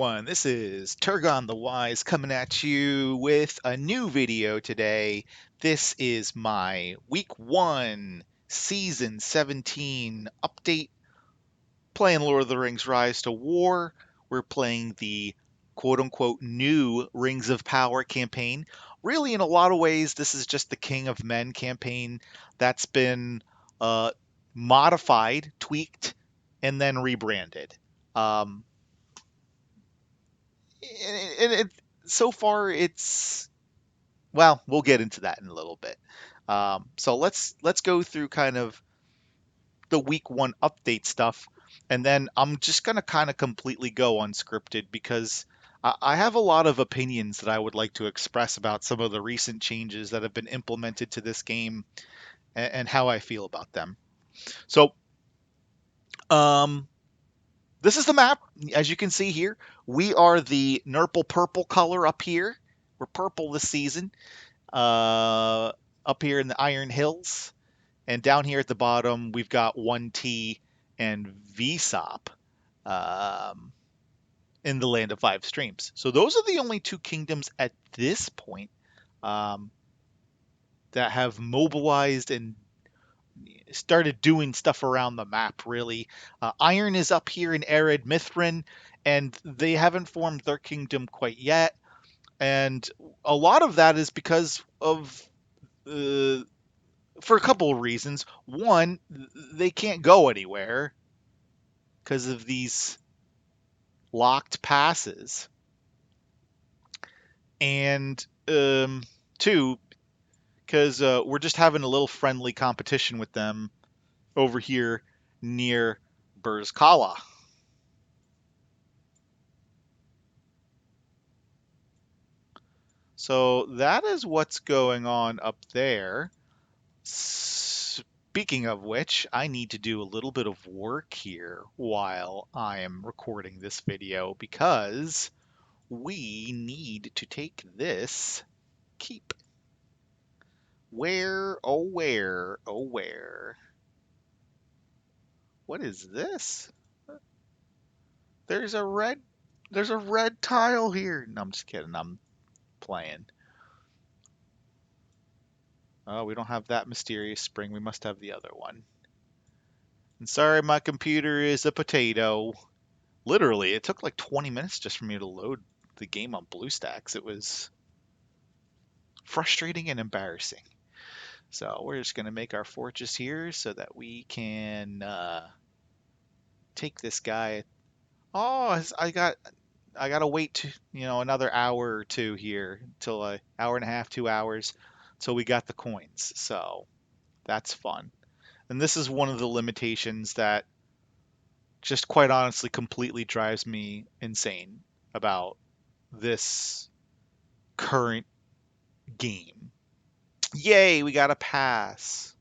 everyone, this is Turgon the Wise coming at you with a new video today. This is my Week 1 Season 17 update, playing Lord of the Rings Rise to War. We're playing the quote-unquote new Rings of Power campaign. Really, in a lot of ways, this is just the King of Men campaign that's been modified, tweaked, and then rebranded. And so far it's, well, we'll get into that in a little bit. So let's go through kind of the week 1 update stuff, and then I'm just gonna kind of completely go unscripted because I have a lot of opinions that I would like to express about some of the recent changes that have been implemented to this game, and how I feel about them. So um, this is the map. As you can see here, we are the Nurple purple color up here. We're purple this season. Up here in the Iron Hills. And down here at the bottom, we've got 1T and VSOP in the Land of Five Streams. So those are the only two kingdoms at this point that have mobilized and started doing stuff around the map, really. Iron is up here in Arid Mithrin, and they haven't formed their kingdom quite yet. And a lot of that is because of, for a couple of reasons. One, they can't go anywhere because of these locked passes. And two, because we're just having a little friendly competition with them over here near Burzkala. So that is what's going on up there. Speaking of which, I need to do a little bit of work here while I am recording this video because we need to take this keep. Where, oh where, oh where? What is this? There's a red tile here. No, I'm just kidding. I'm playing. Oh, we don't have that mysterious spring. We must have the other one. And sorry, my computer is a potato. Literally, it took like 20 minutes just for me to load the game on BlueStacks. It was frustrating and embarrassing. So we're just going to make our fortress here so that we can take this guy. Oh, I gotta wait another hour or two here until an hour and a half, 2 hours till we got the coins. So that's fun. And this is one of the limitations that just quite honestly completely drives me insane about this current game. Yay, we got a pass.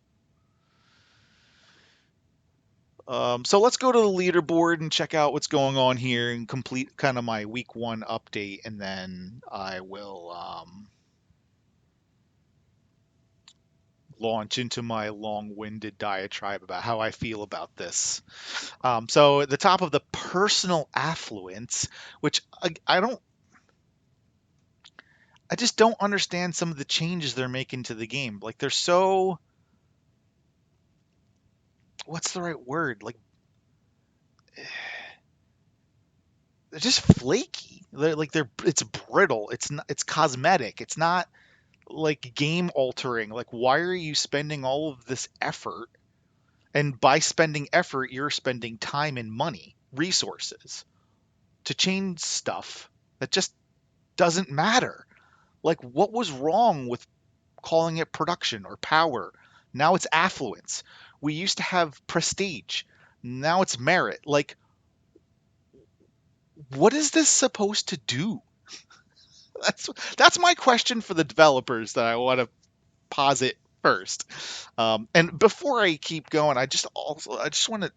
So let's go to the leaderboard and check out what's going on here and complete kind of my week 1 update, and then I will launch into my long-winded diatribe about how I feel about this. So at the top of the personal affluence, which I just don't understand some of the changes they're making to the game. Like, they're so, what's the right word? Like, they're just flaky. It's brittle. It's cosmetic. It's not like game altering. Like, why are you spending all of this effort? And by spending effort, you're spending time and money, resources to change stuff that just doesn't matter. Like, what was wrong with calling it production or power? Now it's affluence. We used to have prestige. Now it's merit. Like, what is this supposed to do? That's my question for the developers that I want to posit first. And before I keep going, I just want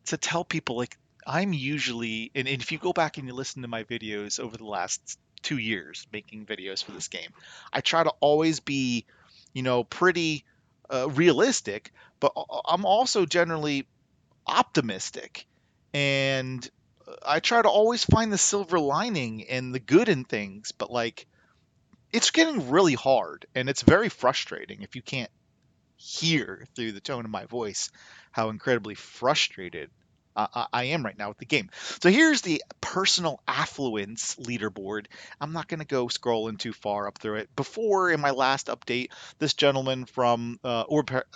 to tell people, like, I'm usually, and if you go back and you listen to my videos over the last 2 years making videos for this game, I try to always be, pretty realistic, but I'm also generally optimistic. And I try to always find the silver lining and the good in things, but like it's getting really hard and it's very frustrating if you can't hear through the tone of my voice how incredibly frustrated I am right now with the game. So here's the personal affluence leaderboard. I'm not going to go scrolling too far up through it. Before, in my last update, this gentleman from, yeah,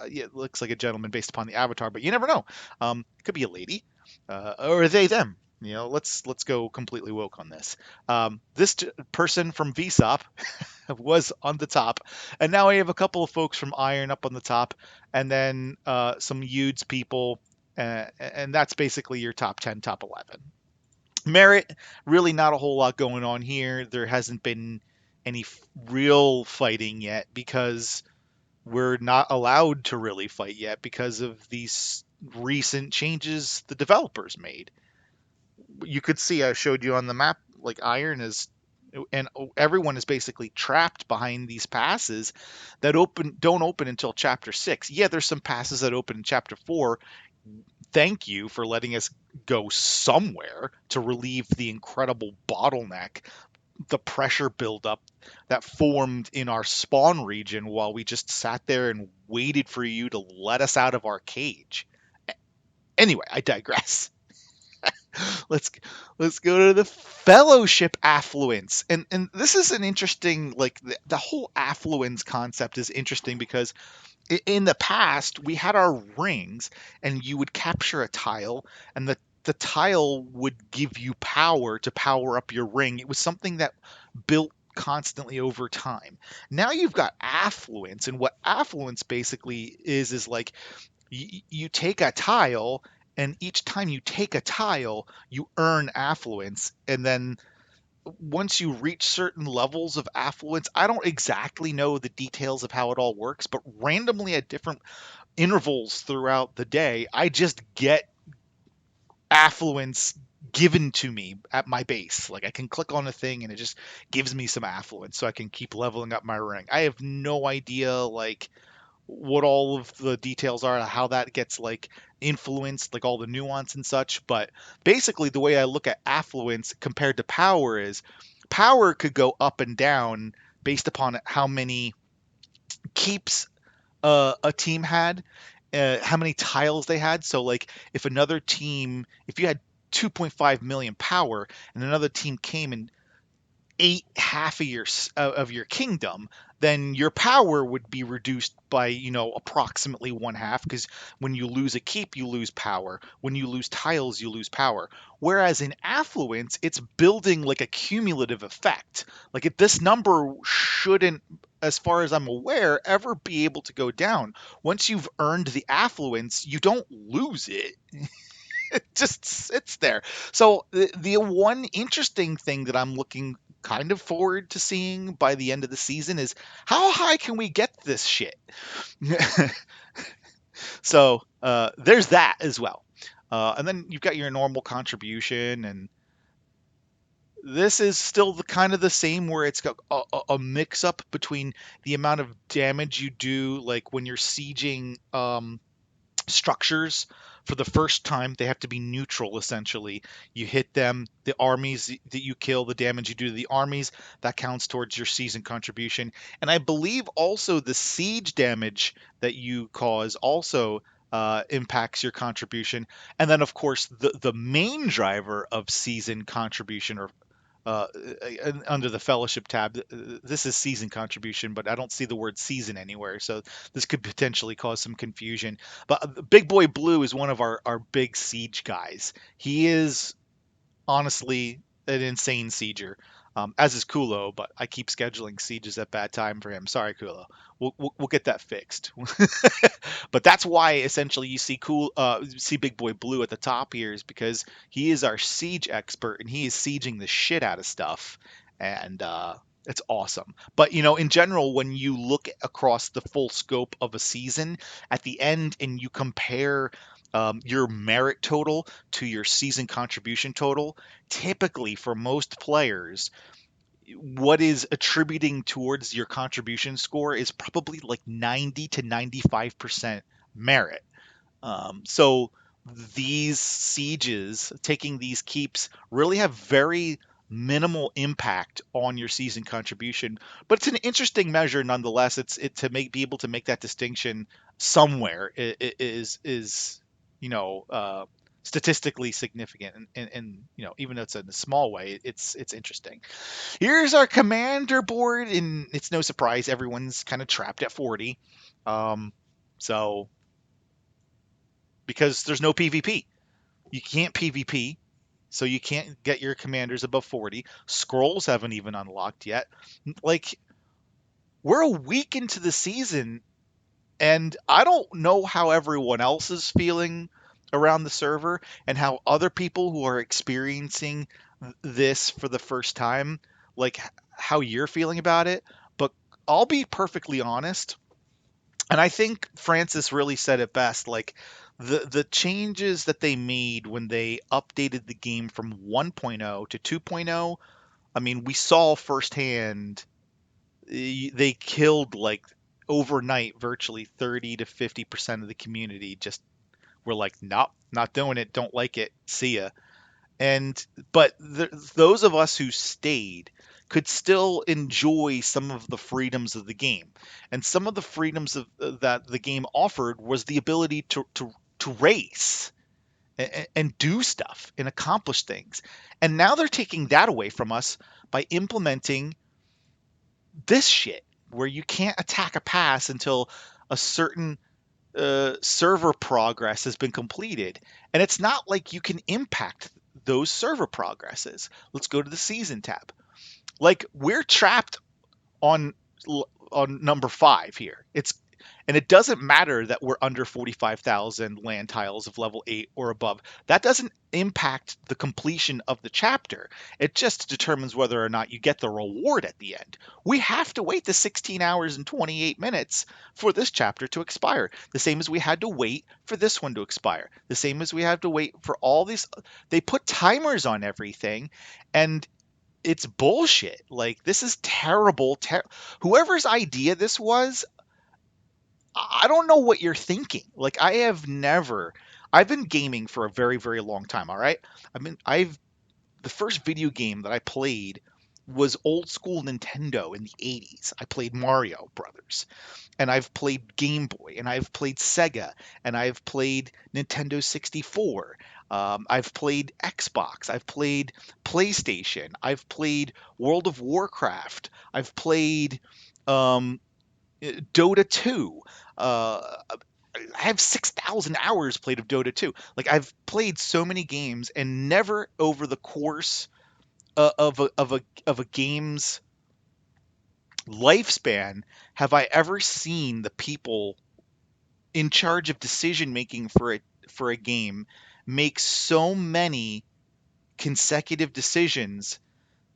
it looks like a gentleman based upon the avatar, but you never know. It could be a lady, or they, them. You know, let's go completely woke on this. This person from VSOP was on the top, and now I have a couple of folks from Iron up on the top, and then some Yudes people, and that's basically your top 10, top 11. Merit, really not a whole lot going on here. There hasn't been any real fighting yet because we're not allowed to really fight yet because of these recent changes the developers made. You could see I showed you on the map, like Iron is, and everyone is basically trapped behind these passes that don't open until chapter 6. Yeah, there's some passes that open in chapter 4. Thank you for letting us go somewhere to relieve the incredible bottleneck, the pressure buildup that formed in our spawn region while we just sat there and waited for you to let us out of our cage. Anyway, I digress. let's let's go to the fellowship affluence, and this is an interesting, like the whole affluence concept is interesting because in the past we had our rings and you would capture a tile and the tile would give you power to power up your ring. It was something that built constantly over time. Now you've got affluence, and what affluence basically is like you take a tile, and each time you take a tile, you earn affluence. And then once you reach certain levels of affluence, I don't exactly know the details of how it all works, but randomly at different intervals throughout the day, I just get affluence given to me at my base. Like I can click on a thing and it just gives me some affluence so I can keep leveling up my ring. I have no idea like what all of the details are, how that gets like influenced, like all the nuance and such. But basically, the way I look at affluence compared to power is power could go up and down based upon how many keeps a team had, how many tiles they had. So, like, if another team, if you had 2.5 million power and another team came and ate half of your kingdom, then your power would be reduced by approximately one half, because when you lose a keep you lose power, when you lose tiles you lose power. Whereas in affluence it's building like a cumulative effect. Like if this number shouldn't, as far as I'm aware, ever be able to go down. Once you've earned the affluence you don't lose it. It just sits there. So the one interesting thing that I'm looking kind of forward to seeing by the end of the season is how high can we get this shit? So there's that as well. And then you've got your normal contribution, and this is still the kind of the same where it's got a mix up between the amount of damage you do, like when you're sieging structures for the first time. They have to be neutral essentially. You hit them, the armies that you kill, the damage you do to the armies, that counts towards your season contribution. And I believe also the siege damage that you cause also impacts your contribution. And then of course the main driver of season contribution, or uh, under the fellowship tab, this is season contribution, but I don't see the word season anywhere, so this could potentially cause some confusion. But Big Boy Blue is one of our big siege guys. He is honestly an insane sieger, as is Kulo, but I keep scheduling sieges at bad time for him. Sorry, Kulo. We'll get that fixed. But that's why essentially you see Big Boy Blue at the top here, is because he is our siege expert and he is sieging the shit out of stuff, and it's awesome. But in general, when you look across the full scope of a season at the end and you compare your merit total to your season contribution total, typically for most players, what is attributing towards your contribution score is probably like 90 to 95% merit. So these sieges, taking these keeps, really have very minimal impact on your season contribution. But it's an interesting measure nonetheless. It's it to make be able to make that distinction somewhere is statistically significant, and even though it's in a small way, it's interesting. Here's our commander board, and it's no surprise everyone's kind of trapped at 40. Um, so because there's no PvP. You can't PvP, so you can't get your commanders above 40. Scrolls haven't even unlocked yet. Like, we're a week into the season, and I don't know how everyone else is feeling around the server and how other people who are experiencing this for the first time, like how you're feeling about it. But I'll be perfectly honest. And I think Francis really said it best. Like the changes that they made when they updated the game from 1.0 to 2.0, I mean, we saw firsthand they killed like overnight virtually 30 to 50% of the community just were like, nope, not doing it, don't like it, see ya. And but those of us who stayed could still enjoy some of the freedoms of the game, and some of the freedoms that the game offered was the ability to race and do stuff and accomplish things. And now they're taking that away from us by implementing this shit where you can't attack a pass until a certain server progress has been completed. And it's not like you can impact those server progresses. Let's go to the season tab. Like, we're trapped on on number 5 here. It doesn't matter that we're under 45,000 land tiles of level 8 or above. That doesn't impact the completion of the chapter. It just determines whether or not you get the reward at the end. We have to wait the 16 hours and 28 minutes for this chapter to expire. The same as we had to wait for this one to expire. The same as we have to wait for all these. They put timers on everything, and it's bullshit. Like, this is terrible. Whoever's idea this was, I don't know what you're thinking. Like, I've been gaming for a very, very long time. All right. The first video game that I played was old school Nintendo in the 80s. I played Mario Brothers, and I've played Game Boy, and I've played Sega, and I've played Nintendo 64. I've played Xbox. I've played PlayStation. I've played World of Warcraft. I've played um, Dota 2. I have 6,000 hours played of Dota 2. Like, I've played so many games, and never over the course of a game's lifespan have I ever seen the people in charge of decision making for a game make so many consecutive decisions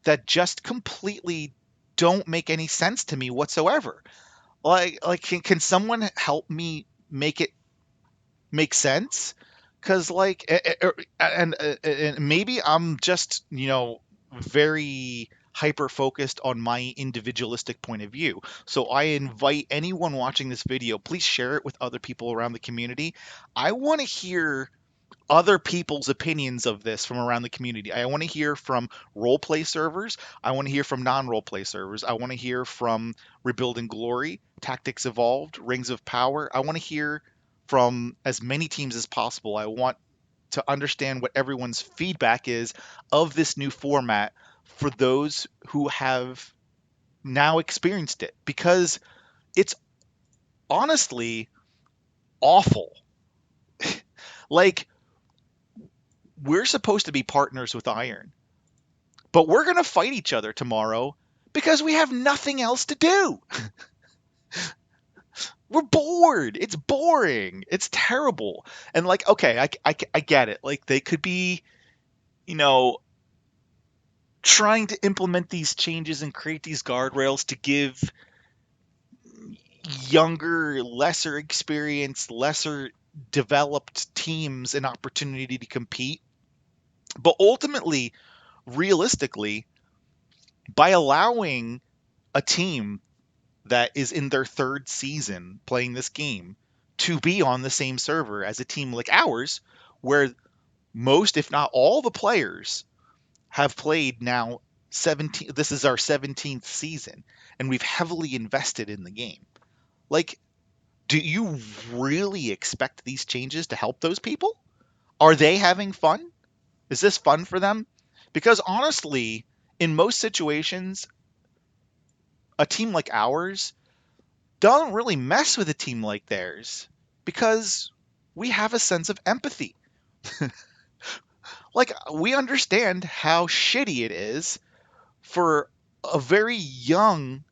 that just completely don't make any sense to me whatsoever. Like can someone help me make it make sense? Because and maybe I'm just very hyper focused on my individualistic point of view. So I invite anyone watching this video, please share it with other people around the community. I want to hear other people's opinions of this from around the community. I want to hear from role play servers. I want to hear from non role play servers. I want to hear from Rebuilding Glory, Tactics Evolved, Rings of Power. I want to hear from as many teams as possible. I want to understand what everyone's feedback is of this new format for those who have now experienced it, because it's honestly awful. Like, we're supposed to be partners with Iron, but we're going to fight each other tomorrow because we have nothing else to do. We're bored. It's boring. It's terrible. And like, okay, I get it. Like, they could be, you know, trying to implement these changes and create these guardrails to give younger, lesser experienced, lesser developed teams an opportunity to compete. But ultimately, realistically, by allowing a team that is in their third season playing this game to be on the same server as a team like ours, where most, if not all, the players have played now 17. This is our 17th season, and we've heavily invested in the game. Like, do you really expect these changes to help those people? Are they having fun? Is this fun for them? Because honestly, in most situations, a team like ours don't really mess with a team like theirs because we have a sense of empathy. Like, we understand how shitty it is for a very young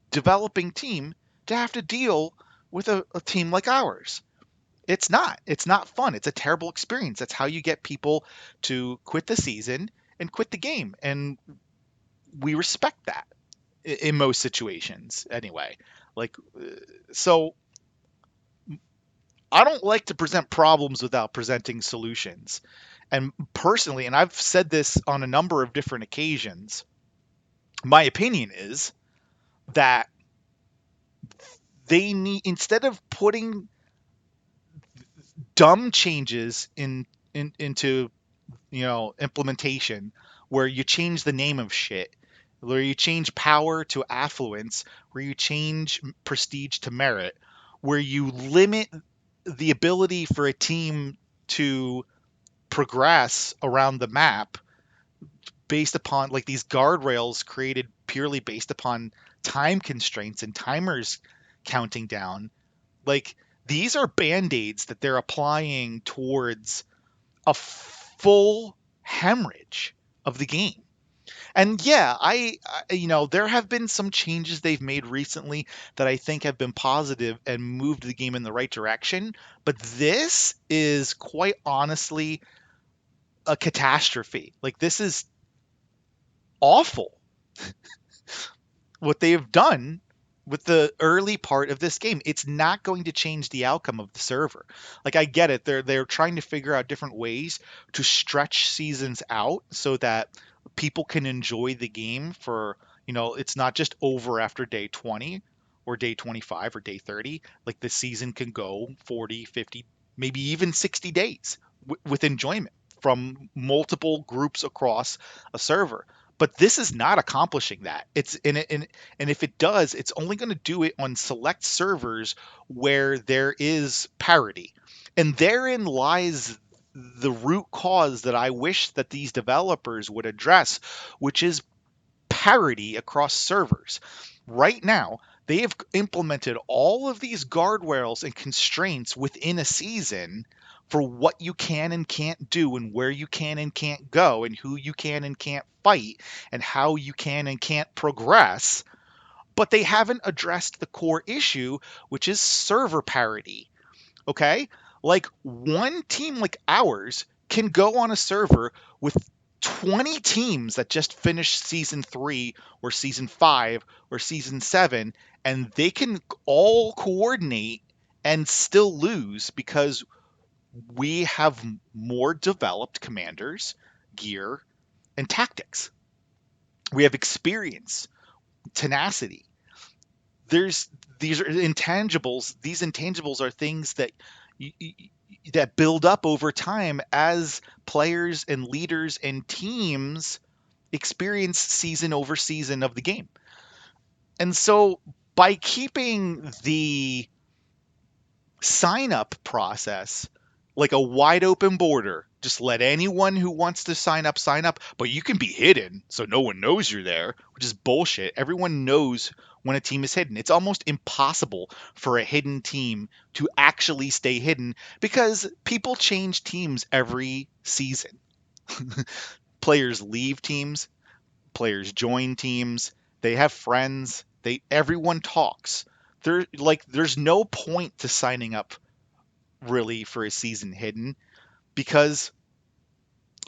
developing team to have to deal with a team like ours. It's not fun. It's a terrible experience. That's how you get people to quit the season and quit the game, and we respect that in most situations anyway. Like, so I don't like to present problems without presenting solutions. And personally, and I've said this on a number of different occasions, my opinion is that they need, instead of putting dumb changes into, implementation, where you change the name of shit, where you change power to affluence, where you change prestige to merit, where you limit the ability for a team to progress around the map based upon, like, these guardrails created purely based upon time constraints and timers counting down. Like, these are band-aids that they're applying towards a full hemorrhage of the game. And yeah, there have been some changes they've made recently that I think have been positive and moved the game in the right direction. But this is quite honestly a catastrophe. Like, this is awful what they have done with the early part of this game. It's not going to change the outcome of the server. Like, I get it. They're trying to figure out different ways to stretch seasons out so that people can enjoy the game for, it's not just over after day 20 or day 25 or day 30. Like, the season can go 40, 50, maybe even 60 days with enjoyment from multiple groups across a server. But this is not accomplishing that. It's in it, and if it does, it's only going to do it on select servers where there is parity. And therein lies the root cause that I wish that these developers would address, which is parity across servers. Right now, they have implemented all of these guardrails and constraints within a season for what you can and can't do, and where you can and can't go, and who you can and can't fight, and how you can and can't progress. But they haven't addressed the core issue, which is server parity. Okay? Like, one team like ours can go on a server with 20 teams that just finished season 3 or season 5 or season 7, and they can all coordinate and still lose because we have more developed commanders, gear, and tactics. We have experience, tenacity. There's these are intangibles. These intangibles are things that that build up over time as players and leaders and teams experience season over season of the game. And so, by keeping the sign up process like a wide open border, just let anyone who wants to sign up, but you can be hidden so no one knows you're there, which is bullshit. Everyone knows when a team is hidden. It's almost impossible for a hidden team to actually stay hidden because people change teams every season. Players leave teams, players join teams, they have friends, everyone talks. There's no point to signing up really for a season hidden because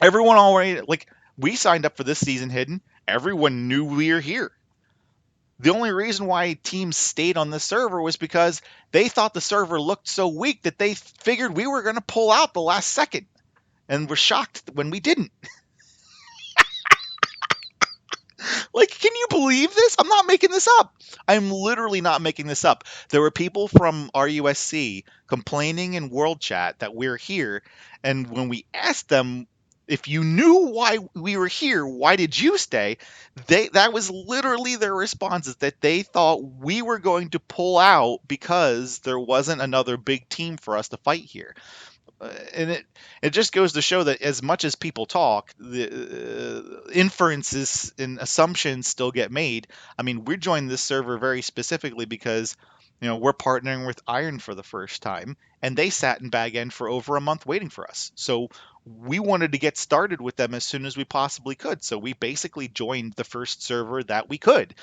everyone already, like, we signed up for this season hidden. Everyone knew we were here. The only reason why teams stayed on the server was because they thought the server looked so weak that they figured we were going to pull out the last second and were shocked when we didn't. Like, can you believe this? I'm not making this up. I'm literally not making this up. There were people from RUSC complaining in World Chat that we're here, and when we asked them if you knew why we were here, why did you stay? That was literally their responses, that they thought we were going to pull out because there wasn't another big team for us to fight here. And it just goes to show that as much as people talk, the inferences and assumptions still get made. I mean, we joined this server very specifically because we're partnering with Iron for the first time, and they sat in bag end for over a month waiting for us. So we wanted to get started with them as soon as we possibly could. So we basically joined the first server that we could.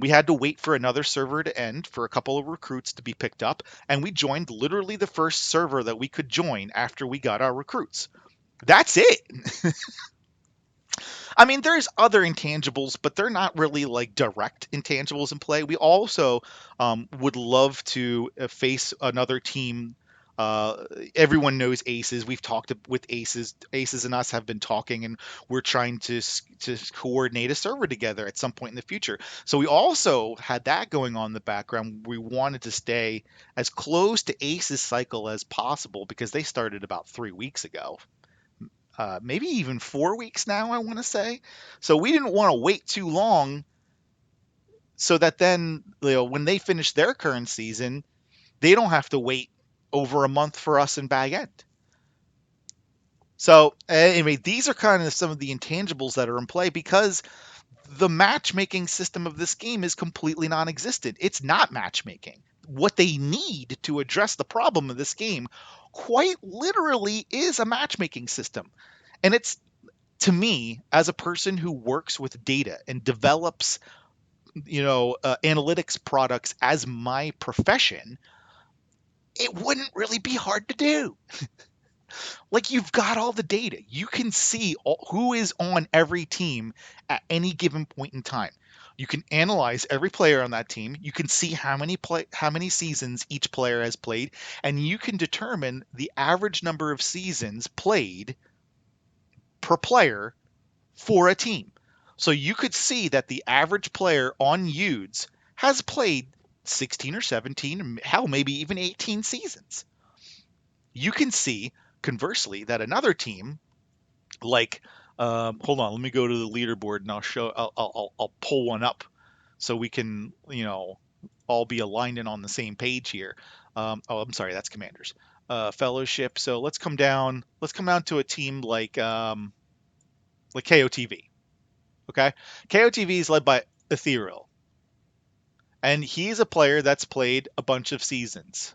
We had to wait for another server to end for a couple of recruits to be picked up, and we joined literally the first server that we could join after we got our recruits. That's it. I mean, there's other intangibles, but they're not really like direct intangibles in play. We also would love to face another team. Everyone knows Aces. We've talked with Aces. Aces and us have been talking, and we're trying to coordinate a server together at some point in the future. So we also had that going on in the background. We wanted to stay as close to Aces cycle as possible because they started about 3 weeks ago, maybe even 4 weeks now, I want to say. So we didn't want to wait too long so that then, when they finish their current season, they don't have to wait over a month for us in bag end. So anyway, these are kind of some of the intangibles that are in play because the matchmaking system of this game is completely non-existent. It's not matchmaking. What they need to address the problem of this game quite literally is a matchmaking system. And it's, to me, as a person who works with data and develops, analytics products as my profession, it wouldn't really be hard to do. Like, you've got all the data. You can see who is on every team at any given point in time. You can analyze every player on that team. You can see how many seasons each player has played, and you can determine the average number of seasons played per player for a team. So you could see that the average player on Udes has played 16 or 17, hell, maybe even 18 seasons. You can see, conversely, that another team, like, hold on, let me go to the leaderboard and I'll pull one up so we can, all be aligned and on the same page here. I'm sorry, that's Commanders. Fellowship. So let's come down to a team like KOTV. Okay, KOTV is led by Ethereal, and he's a player that's played a bunch of seasons.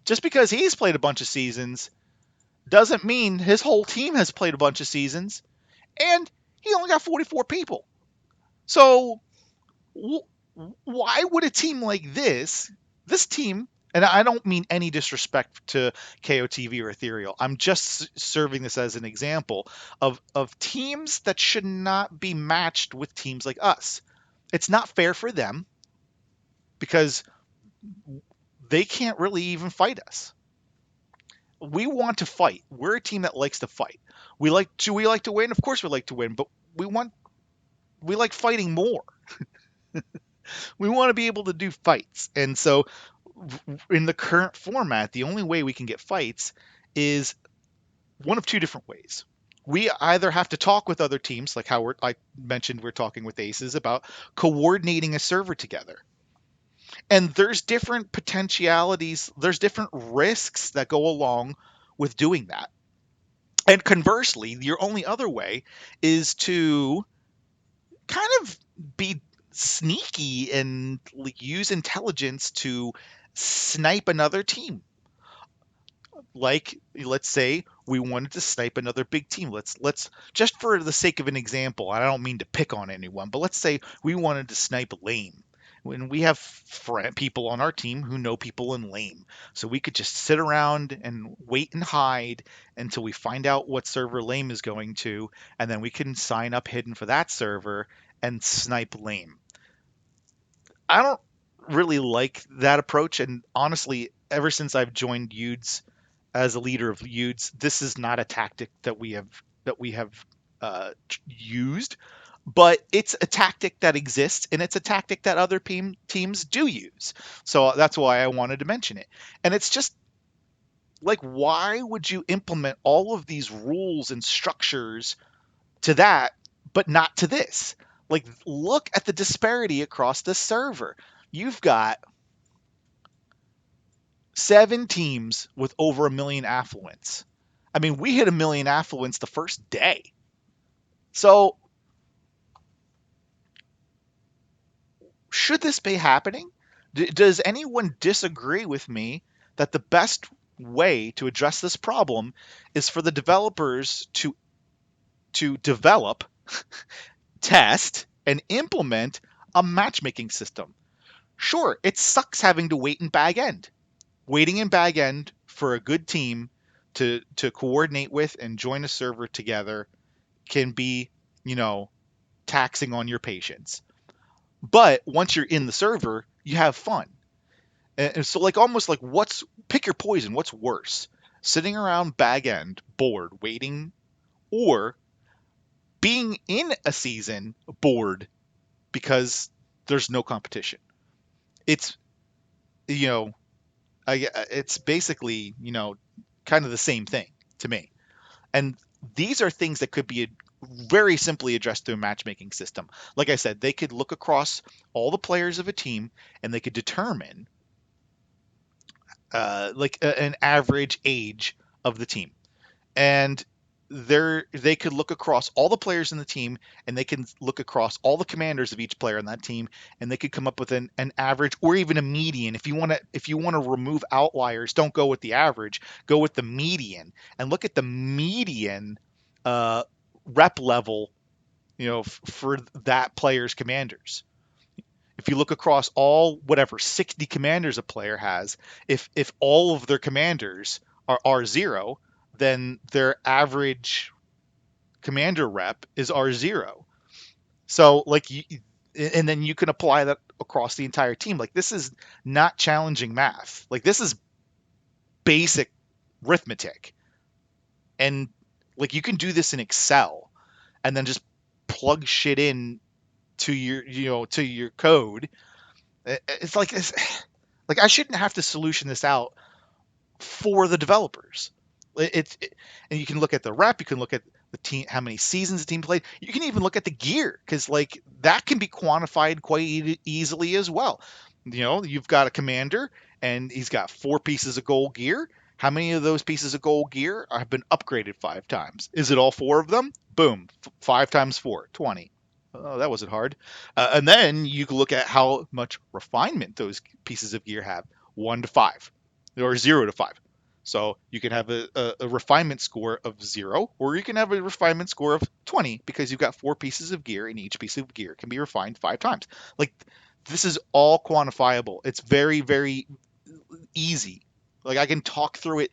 Just because he's played a bunch of seasons doesn't mean his whole team has played a bunch of seasons, and he only got 44 people. So why would a team like this team, and I don't mean any disrespect to KOTV or Ethereal, I'm just serving this as an example of teams that should not be matched with teams like us. It's not fair for them because they can't really even fight us. We want to fight. We're a team that likes to fight. We like to win? Of course we like to win, but we like fighting more. We want to be able to do fights. And so in the current format, the only way we can get fights is one of two different ways. We either have to talk with other teams, like how I mentioned we're talking with Aces about coordinating a server together. And there's different potentialities, there's different risks that go along with doing that. And conversely, your only other way is to kind of be sneaky and like use intelligence to snipe another team. Like, let's say we wanted to snipe another big team. Let's just for the sake of an example, I don't mean to pick on anyone, but let's say we wanted to snipe Lame. When we have people on our team who know people in Lame, so we could just sit around and wait and hide until we find out what server Lame is going to, and then we can sign up hidden for that server and snipe Lame. I don't really like that approach, and honestly, ever since I've joined Udes as a leader of Udes, this is not a tactic that we have used, but it's a tactic that exists and it's a tactic that other teams do use. So that's why I wanted to mention it. And it's just like, why would you implement all of these rules and structures to that, but not to this? Like, look at the disparity across the server. You've got 7 teams with over 1 million affluents. I mean, we hit 1 million affluents the first day. So, should this be happening? Does anyone disagree with me that the best way to address this problem is for the developers to develop, test, and implement a matchmaking system? Sure, it sucks having to wait in bag end. Waiting in bag end for a good team to coordinate with and join a server together can be, you know, taxing on your patience. But once you're in the server, you have fun. And so, like, almost like, pick your poison. What's worse? Sitting around bag end, bored, waiting, or being in a season bored because there's no competition? It's, you know, it's basically, kind of the same thing to me. And these are things that could be very simply addressed through a matchmaking system. Like I said, they could look across all the players of a team and they could determine an average age of the team. And they could look across all the players in the team and they can look across all the commanders of each player on that team and they could come up with an average or even a median. If you want to remove outliers, don't go with the average, go with the median and look at the median rep level, for that player's commanders. If you look across all whatever 60 commanders a player has, if all of their commanders are R0, then their average commander rep is R0. So and then you can apply that across the entire team. Like, this is not challenging math. Like, this is basic arithmetic. And like, you can do this in Excel and then just plug shit in to your code. It's like I shouldn't have to solution this out for the developers. And you can look at the rep, you can look at the team, how many seasons the team played. You can even look at the gear because like that can be quantified quite easily as well. You've got a commander and he's got 4 pieces of gold gear. How many of those pieces of gold gear have been upgraded 5 times? Is it all 4 of them? Boom, 5 times 4, 20. Oh, that wasn't hard. And then you can look at how much refinement those pieces of gear have, 1 to 5 or 0 to 5. So you can have a refinement score of 0, or you can have a refinement score of 20 because you've got 4 pieces of gear, and each piece of gear can be refined 5 times. Like, this is all quantifiable. It's very, very easy. Like, I can talk through it,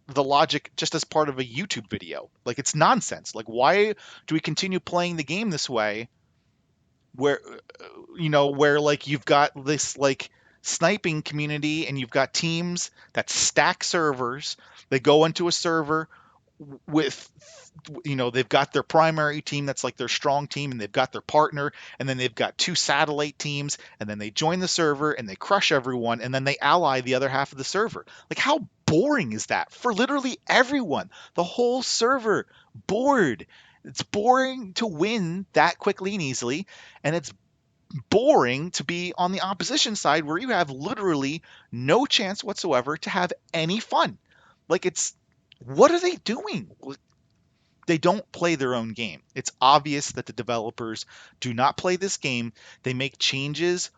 the logic, just as part of a YouTube video. Like, it's nonsense. Like, why do we continue playing the game this way where where like you've got this like sniping community and you've got teams that stack servers. They go into a server with they've got their primary team that's like their strong team, and they've got their partner, and then they've got 2 satellite teams, and then they join the server and they crush everyone, and then they ally the other half of the server. Like, how boring is that for literally everyone? The whole server bored. It's boring to win that quickly and easily, and it's boring to be on the opposition side where you have literally no chance whatsoever to have any fun. Like, what are they doing? They don't play their own game. It's obvious that the developers do not play this game. They make changes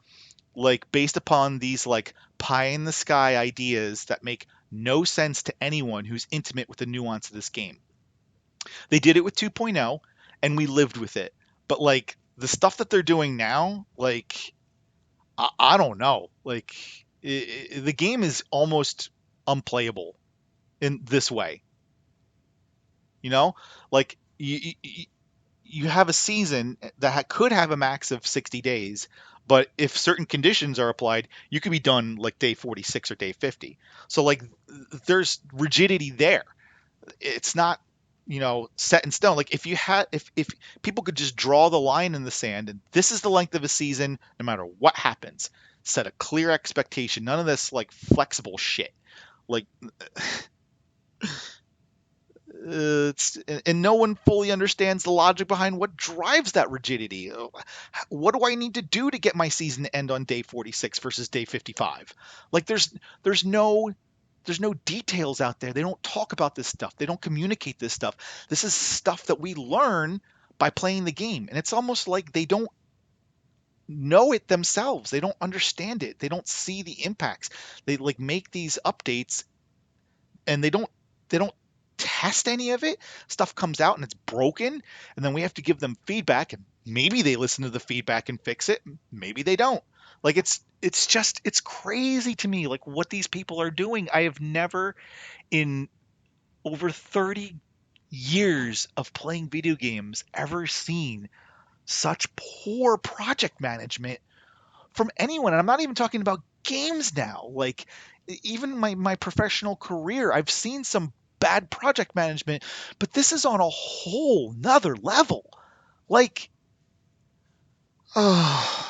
like based upon these like pie in the sky ideas that make no sense to anyone who's intimate with the nuance of this game. They did it with 2.0 and we lived with it. But like the stuff that they're doing now, like I don't know. Like the game is almost unplayable in this way. Like you have a season that could have a max of 60 days, but if certain conditions are applied, you could be done like day 46 or day 50. So like there's rigidity there. It's not set in stone. Like if people could just draw the line in the sand and this is the length of a season, no matter what happens, set a clear expectation. None of this like flexible shit. Like and no one fully understands the logic behind what drives that rigidity. What do I need to do to get my season to end on day 46 versus day 55? Like there's no there's no details out there. They don't talk about this stuff. They don't communicate this stuff. This is stuff that we learn by playing the game. And it's almost like they don't know it themselves. They don't understand it. They don't see the impacts. They like make these updates and they don't test any of it. Stuff comes out and it's broken, and then we have to give them feedback, and maybe they listen to the feedback and fix it, maybe they don't. Like it's crazy to me like what these people are doing. I have never in over 30 years of playing video games ever seen such poor project management from anyone. And I'm not even talking about games now. Like even my professional career, I've seen some bad project management, but this is on a whole nother level. Like, oh,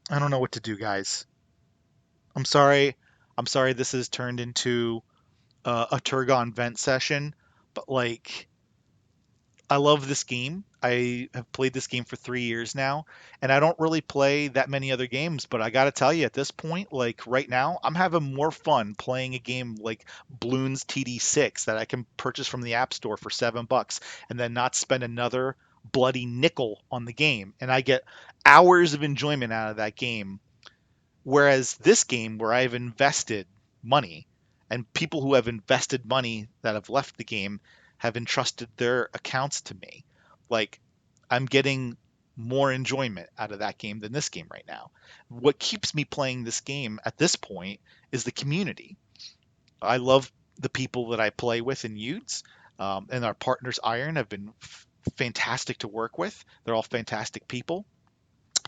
I don't know what to do, guys. I'm sorry. I'm sorry this has turned into a Turgon vent session, but like I love this game. I have played this game for 3 years now, and I don't really play that many other games. But I gotta tell you, at this point, like right now, I'm having more fun playing a game like Bloons TD6 that I can purchase from the App Store for $7, and then not spend another bloody nickel on the game, and I get hours of enjoyment out of that game. Whereas this game, where I've invested money, and people who have invested money that have left the game have entrusted their accounts to me, like I'm getting more enjoyment out of that game than this game right now. What keeps me playing this game at this point is the community. I love the people that I play with in Utes, and our partners Iron have been fantastic to work with. They're all fantastic people,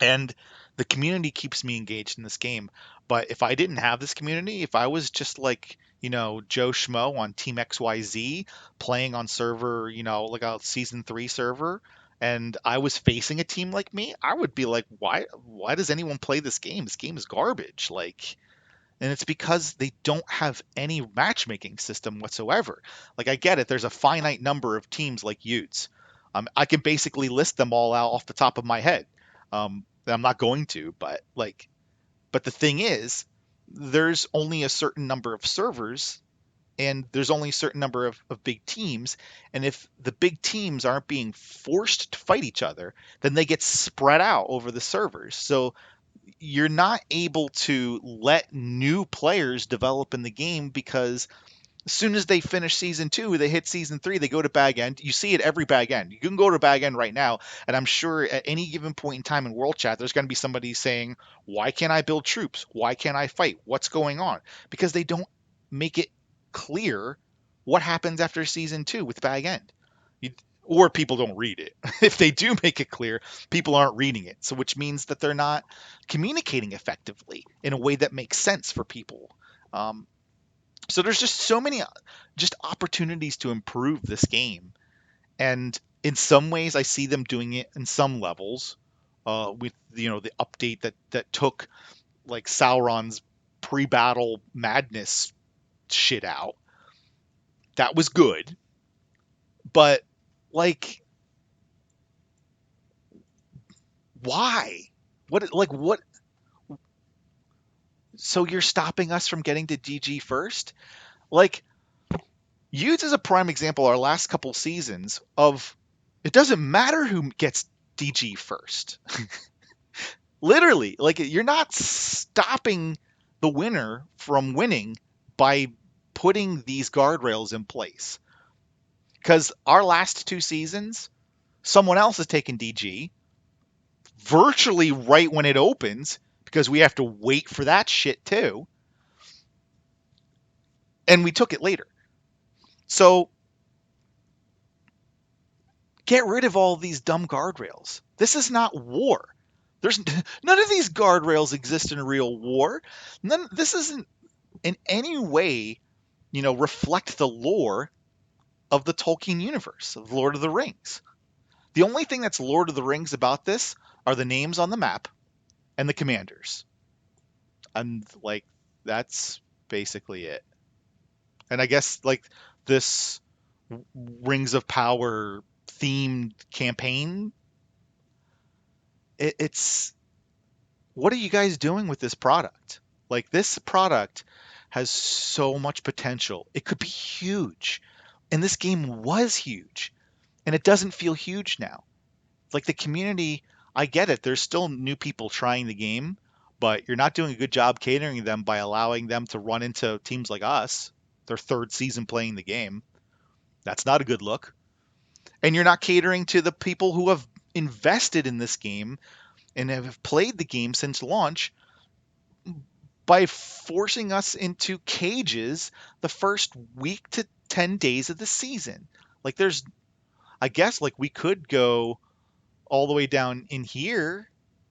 and the community keeps me engaged in this game. But if I didn't have this community, if I was just like Joe Schmo on Team XYZ playing on server, like a season 3 server, and I was facing a team like me, I would be like, why does anyone play this game? This game is garbage. Like, and it's because they don't have any matchmaking system whatsoever. Like, I get it, there's a finite number of teams like Utes. I can basically list them all out off the top of my head. I'm not going to, but the thing is, there's only a certain number of servers, and there's only a certain number of big teams. And if the big teams aren't being forced to fight each other, then they get spread out over the servers. So you're not able to let new players develop in the game because as soon as they finish season 2, they hit season 3, they go to bag end. You see it every bag end. You can go to bag end right now, and I'm sure at any given point in time in world chat, there's going to be somebody saying, "Why can't I build troops? Why can't I fight? What's going on?" Because they don't make it clear what happens after season 2 with bag end. Or people don't read it. If they do make it clear, people aren't reading it. So which means that they're not communicating effectively in a way that makes sense for people. So there's just so many just opportunities to improve this game, and in some ways, I see them doing it in some levels. With the update that took like Sauron's pre-battle madness shit out, that was good, but like, why? What? So you're stopping us from getting to DG first? Like, Utes is a prime example our last couple seasons of it doesn't matter who gets DG first. Literally, like you're not stopping the winner from winning by putting these guardrails in place. Because our last 2 seasons, someone else has taken DG virtually right when it opens because we have to wait for that shit too. And we took it later. So get rid of all these dumb guardrails. This is not war. There's none of these guardrails exist in a real war. This isn't in any way, reflect the lore of the Tolkien universe of Lord of the Rings. The only thing that's Lord of the Rings about this are the names on the map and the commanders. And like that's basically it. And I guess like this Rings of Power themed campaign, it's what are you guys doing with this product? Like this product has so much potential. It could be huge. And this game was huge. And it doesn't feel huge now. Like the community, I get it. There's still new people trying the game, but you're not doing a good job catering them by allowing them to run into teams like us, their third season playing the game. That's not a good look. And you're not catering to the people who have invested in this game and have played the game since launch by forcing us into cages the first week to 10 days of the season. Like there's I guess like we could go all the way down in here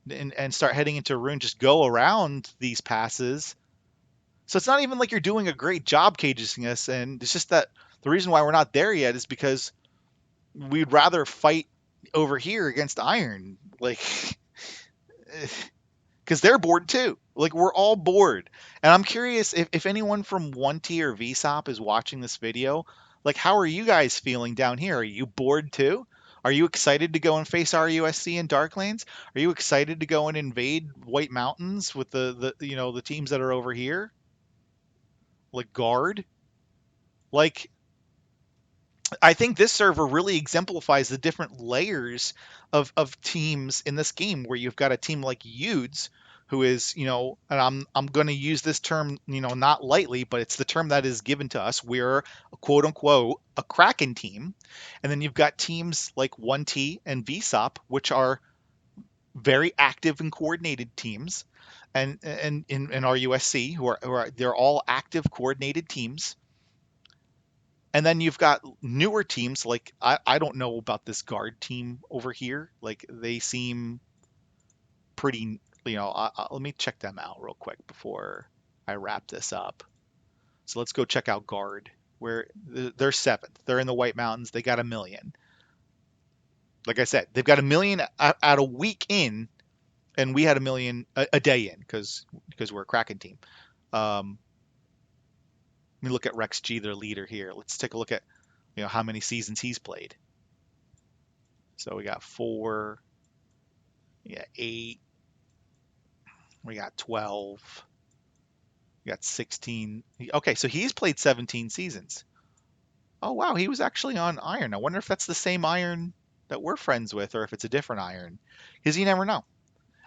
and start heading into Rune, just go around these passes. So it's not even like you're doing a great job caging us, and it's just that the reason why we're not there yet is because we'd rather fight over here against Iron. Like because they're bored too. Like we're all bored. And I'm curious if anyone from 1T or VSOP is watching this video, like how are you guys feeling down here? Are you bored too? Are you excited to go and face RUSC in Darklands? Are you excited to go and invade White Mountains with the teams that are over here? Like guard? Like I think this server really exemplifies the different layers of teams in this game where you've got a team like Yudes who is, and I'm going to use this term, not lightly, but it's the term that is given to us. We're quote unquote a Kraken team. And then you've got teams like 1T and VSOP, which are very active and coordinated teams. And in RUSC, who are they're all active, coordinated teams. And then you've got newer teams like I don't know about this guard team over here. Like they seem pretty, let me check them out real quick before I wrap this up. So let's go check out guard where they're seventh. They're in the White Mountains. They got 1 million. Like I said, they've got 1 million at a week in, and we had 1 million a day in because we're a Kraken team. Um, Let me look at Rex G, their leader here. Let's take a look at how many seasons he's played. So we got 4, we got 8, we got 12, we got 16. Okay, so he's played 17 seasons. Oh wow, he was actually on Iron. I wonder if that's the same Iron that we're friends with, or if it's a different Iron, because you never know.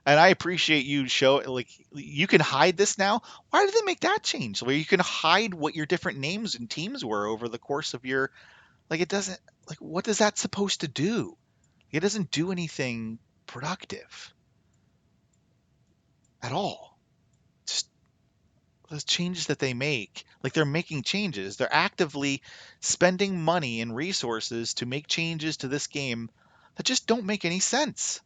And I appreciate you like you can hide this now. Why did they make that change? Where you can hide what your different names and teams were over the course of your like it doesn't like what is that supposed to do? It doesn't do anything productive at all. Just those changes that they make, like they're making changes. They're actively spending money and resources to make changes to this game that just don't make any sense.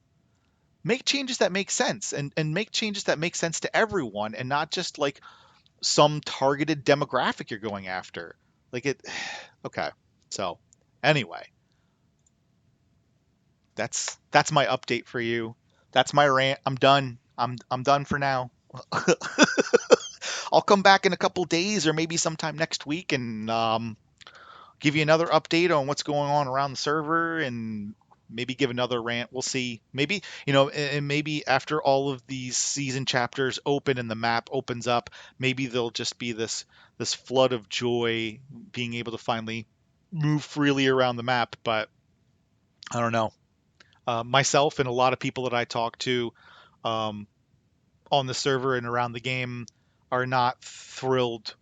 Make changes that make sense and make changes that make sense to everyone and not just like some targeted demographic you're going after. Like it okay. So anyway, that's my update for you. That's my rant. I'm done. I'm done for now. I'll come back in a couple days or maybe sometime next week and give you another update on what's going on around the server and maybe give another rant. We'll see. Maybe, and maybe after all of these season chapters open and the map opens up, maybe there'll just be this flood of joy being able to finally move freely around the map. But I don't know. Myself and a lot of people that I talk to um, on the server and around the game are not thrilled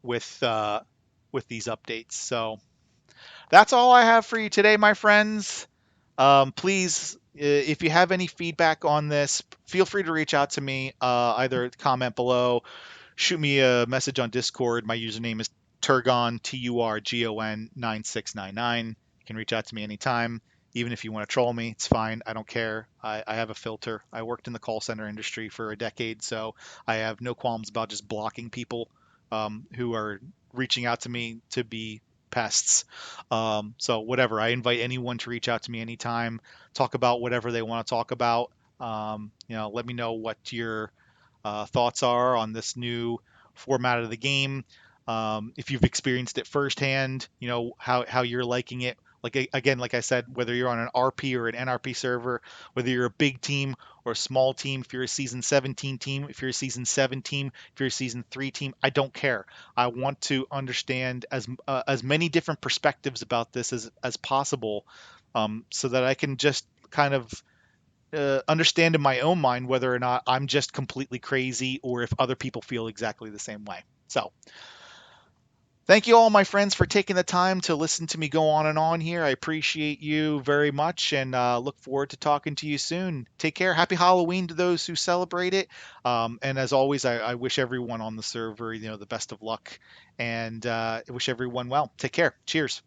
with these updates. So that's all I have for you today, my friends. Please, if you have any feedback on this, feel free to reach out to me. Either comment below, shoot me a message on Discord. My username is Turgon, Turgon 9699. You can reach out to me anytime. Even if you want to troll me, it's fine. I don't care. I have a filter. I worked in the call center industry for a decade, so I have no qualms about just blocking people who are reaching out to me to be pests. So whatever, I invite anyone to reach out to me anytime, talk about whatever they want to talk about. Let me know what your thoughts are on this new format of the game. If you've experienced it firsthand, how you're liking it. Again, like I said, whether you're on an RP or an NRP server, whether you're a big team or a small team, if you're a season 17 team, if you're a season 7 team, if you're a season 3 team, I don't care. I want to understand as many different perspectives about this as possible, so that I can just kind of understand in my own mind whether or not I'm just completely crazy or if other people feel exactly the same way. So, thank you all, my friends, for taking the time to listen to me go on and on here. I appreciate you very much and look forward to talking to you soon. Take care. Happy Halloween to those who celebrate it. And as always, I wish everyone on the server, the best of luck and I wish everyone well. Take care. Cheers.